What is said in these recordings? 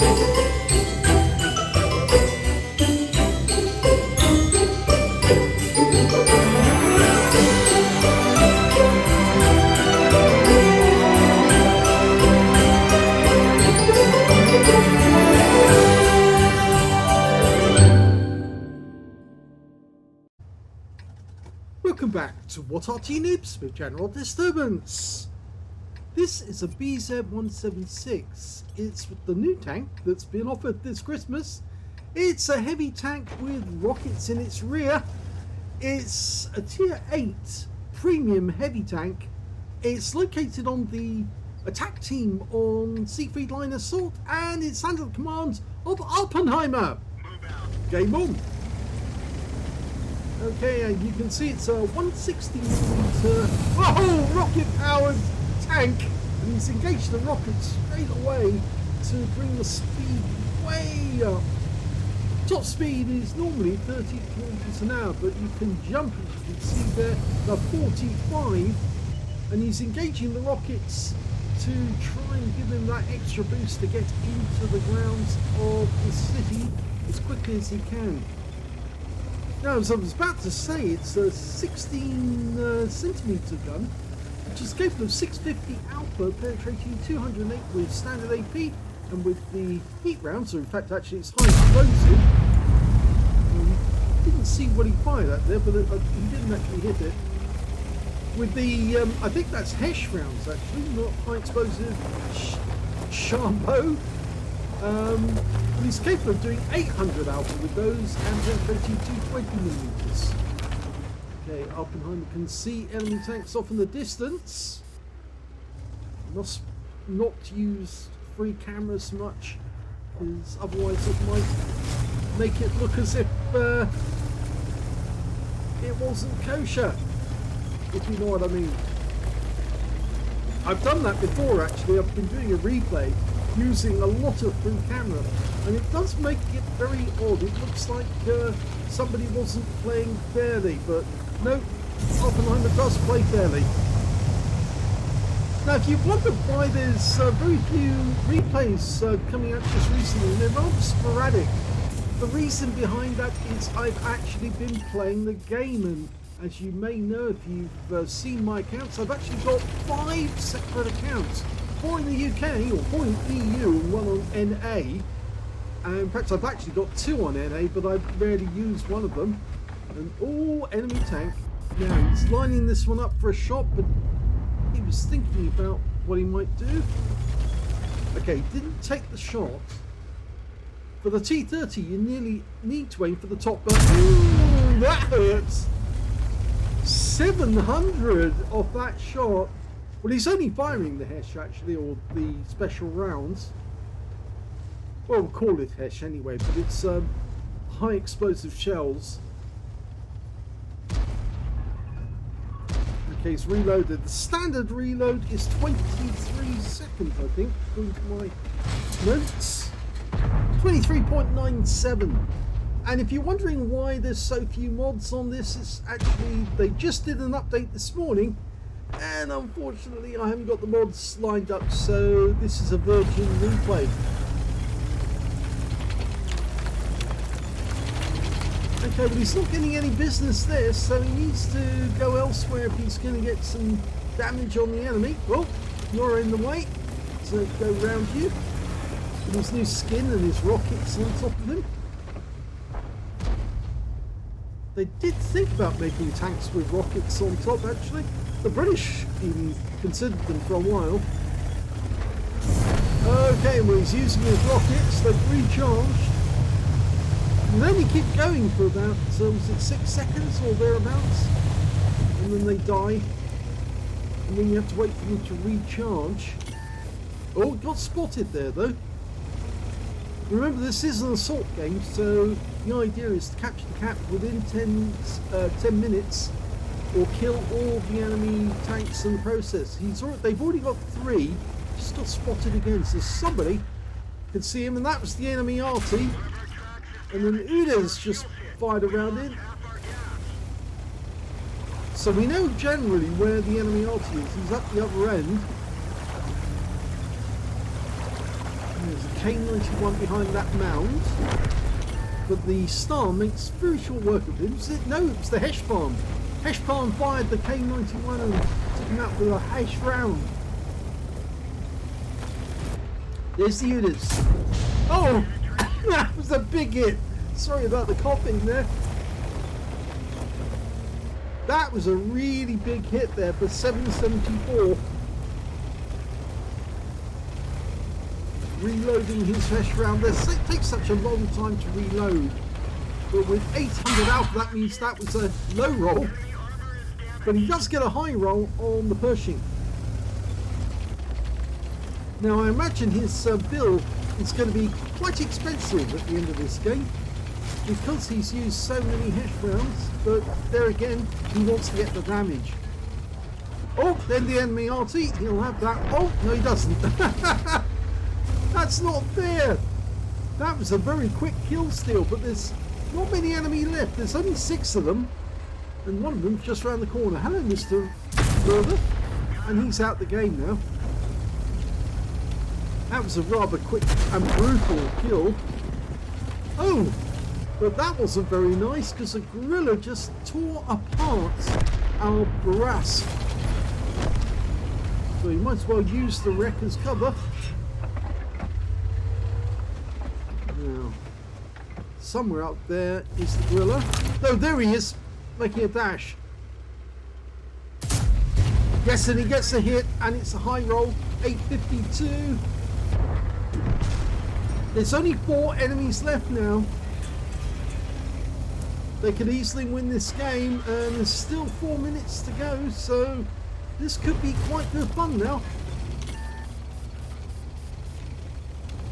Welcome back to What Arty Noobs with General Disturbance. This is a BZ-176. It's the new tank that's been offered this Christmas. It's a heavy tank with rockets in its rear. It's a tier 8 premium heavy tank. It's located on the attack team on Siegfried Line Assault, and it's under the command of Awppenheimer. Game on. Okay, and you can see it's a 160mm rocket-powered tank, and he's engaged the rocket straight away to bring the speed way up. Top speed is normally 30 kilometers an hour, but you can jump, as you can see there, the 45, and he's engaging the rockets to try and give him that extra boost to get into the grounds of the city as quickly as he can. Now, as I was about to say, it's a 16 centimeter gun, which is capable of 650 output, penetrating 208 with standard AP, and with the heat rounds, or in fact actually it's high explosive. Didn't see what he fired at there, but he didn't actually hit it. With the, I think that's HESH rounds actually, not high explosive Charbo. And he's capable of doing 800 output with those and penetrating 220mm. Okay, Awppenheimer can see enemy tanks off in the distance. Must not use free cameras much, because otherwise it might make it look as if it wasn't kosher, if you know what I mean. I've done that before actually. I've been doing a replay using a lot of free camera, and it does make it very odd. It looks like somebody wasn't playing fairly, but no, Awppenheimer does play fairly. Now, if you've wondered why there's very few replays coming out just recently, they're rather sporadic. The reason behind that is I've actually been playing the game, and as you may know if you've seen my accounts, I've actually got 5 separate accounts. 4 in the UK, or 4 in the EU, and 1 on NA. And in fact, I've actually got 2 on NA, but I rarely use one of them. And all enemy tank. Now, he's lining this one up for a shot, but he was thinking about what he might do. Okay, didn't take the shot. For the T-30, you nearly need to aim for the top, but ooh, that hurts. 700 off that shot. Well, he's only firing the HESH actually, or the special rounds. Well, we'll call it HESH anyway, but it's high explosive shells. Okay, it's reloaded. The standard reload is 23 seconds, I think, according to my notes. 23.97. And if you're wondering why there's so few mods on this, it's actually, they just did an update this morning, and unfortunately I haven't got the mods lined up, so this is a virgin replay. Okay, but he's not getting any business there, so he needs to go elsewhere if he's going to get some damage on the enemy. Well, you're in the way, so go round you with his new skin and his rockets on top of him. They did think about making tanks with rockets on top actually. The British even considered them for a while. Okay, well, he's using his rockets, they've recharged. And then they keep going for about, was it 6 seconds or thereabouts? And then they die. And then you have to wait for them to recharge. Oh, got spotted there though. Remember, this is an assault game, so the idea is to capture the cap within 10 minutes, or kill all the enemy tanks in the process. They've already got 3, just got spotted again, so somebody can see him, and that was the enemy Arty. And then Uda's just fired around it. So we know generally where the enemy Arty is. He's up the other end. There's a K91 behind that mound. But the Star makes very short work of him. No, it was the Heshpan. Heshpan fired the K91 and took him out with a Hesh round. There's the units. Oh, that was a big hit. Sorry about the coughing there. That was a really big hit there for 774. Reloading his Hesh round there. It takes such a long time to reload. But with 800 alpha, that means that was a low roll. But he does get a high roll on the Pershing. Now I imagine his bill is going to be quite expensive at the end of this game, because he's used so many Hesh rounds, but there again, he wants to get the damage. Oh, then the enemy Arty, he'll have that. Oh, no he doesn't. That's not fair. That was a very quick kill steal, but there's not many enemy left. There's only 6 of them, and one of them's just around the corner. Hello, Mr. Brother. And he's out the game now. That was a rather quick and brutal kill. Oh, but that wasn't very nice, because the gorilla just tore apart our Barras. So you might as well use the wreck as cover. Now, somewhere up there is the gorilla. Oh, there he is, making a dash. Yes, and he gets a hit, and it's a high roll, 852. There's only 4 enemies left now. They could easily win this game, and there's still 4 minutes to go, so this could be quite good fun now.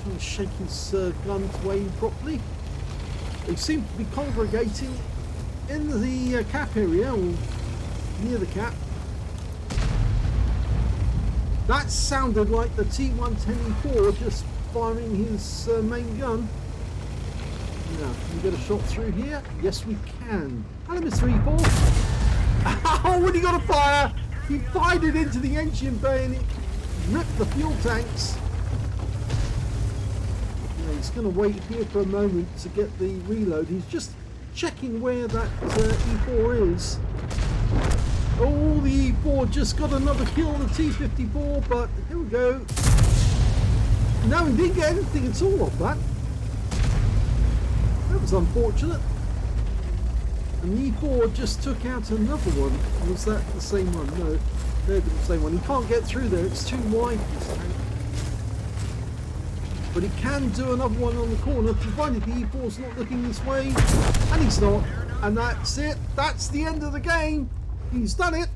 Trying to shake his gun to aim properly. They seem to be congregating in the cap area, or near the cap. That sounded like the T174 just firing his main gun. Now, can we get a shot through here? Yes, we can. Hello, Mr. E4. Oh, when he got a fire, he fired it into the engine bay and it ripped the fuel tanks. Yeah, he's going to wait here for a moment to get the reload. He's just checking where that E4 is. Oh, the E4 just got another kill on the T54, but here we go. No, he didn't get anything at all off that. That was unfortunate. And the E4 just took out another one. Was that the same one? No, they're the same one. He can't get through there. It's too wide, this tank. But he can do another one on the corner, provided the E4's not looking this way. And he's not. And that's it. That's the end of the game. He's done it.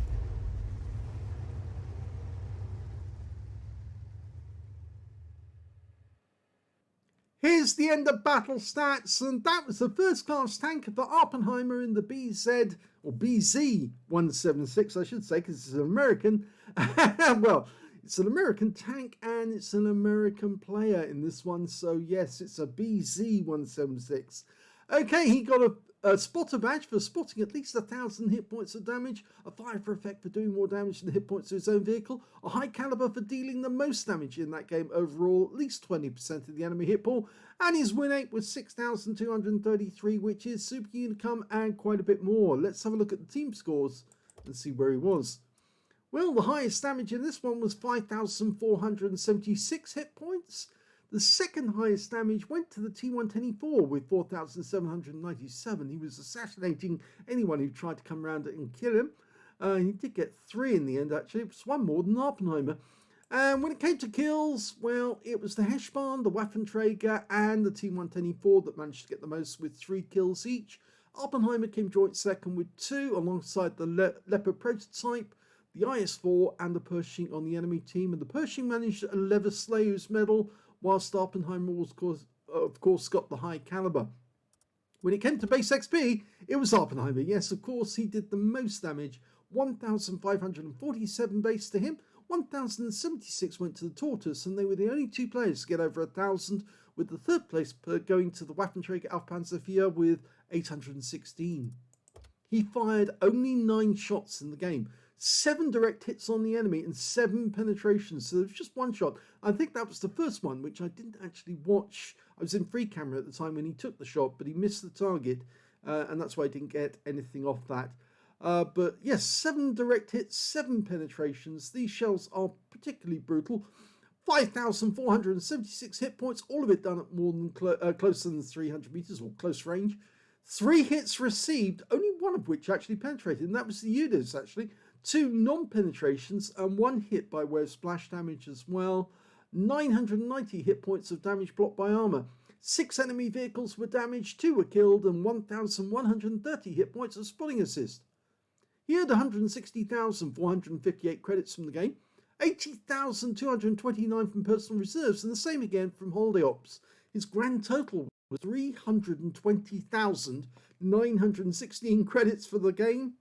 Here's the end of battle stats, and that was the first class tank for Awppenheimer in the BZ, or BZ-176 I should say, because it's an American. Well, it's an American tank and it's an American player in this one, so yes, it's a BZ-176. Okay, he got a spotter badge for spotting at least 1,000 hit points of damage, a fire for effect for doing more damage than the hit points to his own vehicle, a high caliber for dealing the most damage in that game overall, at least 20% of the enemy hit pool, and his win rate was 6,233, which is super unicum and quite a bit more. Let's have a look at the team scores and see where he was. Well, the highest damage in this one was 5,476 hit points. The second highest damage went to the T124 with 4,797. He was assassinating anyone who tried to come around and kill him. He did get 3 in the end, actually. It was 1 more than Awppenheimer. And when it came to kills, well, it was the Heshpan, the Waffenträger, and the T124 that managed to get the most with 3 kills each. Awppenheimer came joint second with 2, alongside the Leopard prototype, the IS-4, and the Pershing on the enemy team. And the Pershing managed a Leather Slayer's medal, whilst Awppenheimer was, of course, got the high caliber. When it came to base XP, it was Awppenheimer. Yes, of course, he did the most damage. 1,547 base to him, 1,076 went to the Tortoise, and they were the only 2 players to get over 1,000, with the 3rd place going to the Waffenträger Aufpanzer IV with 816. He fired only 9 shots in the game, 7 direct hits on the enemy and 7 penetrations. So there's just one shot. I think that was the first one, which I didn't actually watch. I was in free camera at the time when he took the shot, but he missed the target, and that's why I didn't get anything off that. But yes, 7 direct hits, 7 penetrations. These shells are particularly brutal. 5,476 hit points, all of it done at more than closer than 300 meters or close range. 3 hits received, only one of which actually penetrated, and that was the UDIS actually. 2 non-penetrations and 1 hit by way of splash damage as well. 990 hit points of damage blocked by armor. 6 enemy vehicles were damaged, 2 were killed, and 1,130 hit points of spotting assist. He earned 160,458 credits from the game, 80,229 from personal reserves, and the same again from holiday ops. His grand total was 320,916 credits for the game,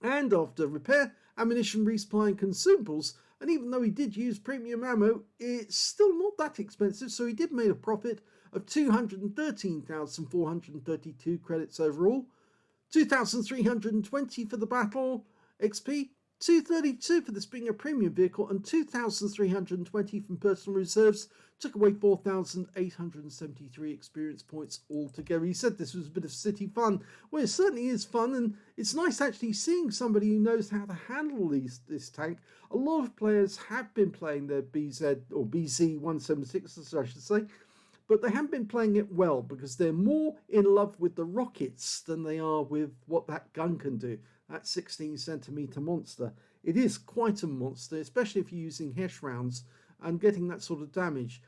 and after repair, ammunition, resupply and consumables, and even though he did use premium ammo, it's still not that expensive, so he did make a profit of 213,432 credits overall. 2,320 for the battle XP, 232 for this being a premium vehicle, and 2,320 from personal reserves took away 4,873 experience points altogether. He said this was a bit of city fun. Well, it certainly is fun, and it's nice actually seeing somebody who knows how to handle this tank. A lot of players have been playing their BZ-176, as I should say, but they haven't been playing it well because they're more in love with the rockets than they are with what that gun can do. That 16cm monster. It is quite a monster, especially if you're using Hesh rounds and getting that sort of damage.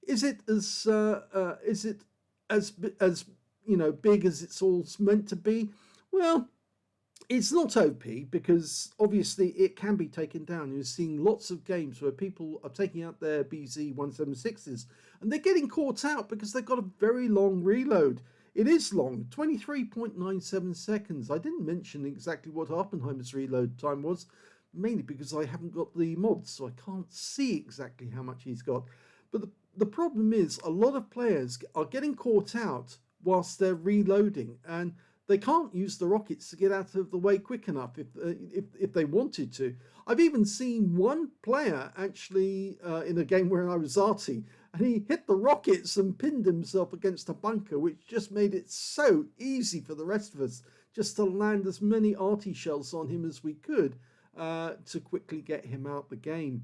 Is it as you know, big as it's all meant to be? Well, it's not OP because obviously it can be taken down. You're seeing lots of games where people are taking out their BZ-176s and they're getting caught out because they've got a very long reload. It is long, 23.97 seconds. I didn't mention exactly what Awppenheimer's reload time was, mainly because I haven't got the mods, so I can't see exactly how much he's got. But the problem is a lot of players are getting caught out whilst they're reloading, and they can't use the rockets to get out of the way quick enough if they wanted to. I've even seen one player actually in a game where I was Arty, and he hit the rockets and pinned himself against a bunker, which just made it so easy for the rest of us just to land as many Arty shells on him as we could to quickly get him out the game.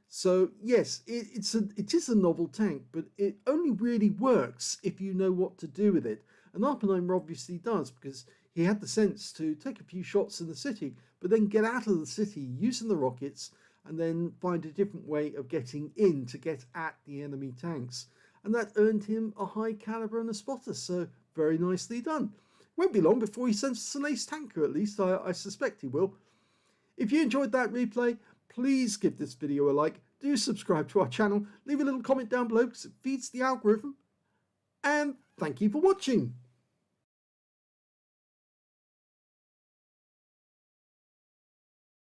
So yes, it is a novel tank, but it only really works if you know what to do with it. And Awppenheimer obviously does, because he had the sense to take a few shots in the city, but then get out of the city using the rockets and then find a different way of getting in to get at the enemy tanks. And that earned him a high caliber and a spotter, so very nicely done. Won't be long before he sends us an ace tanker, at least I suspect he will. If you enjoyed that replay, please give this video a like, do subscribe to our channel, leave a little comment down below because it feeds the algorithm, and thank you for watching.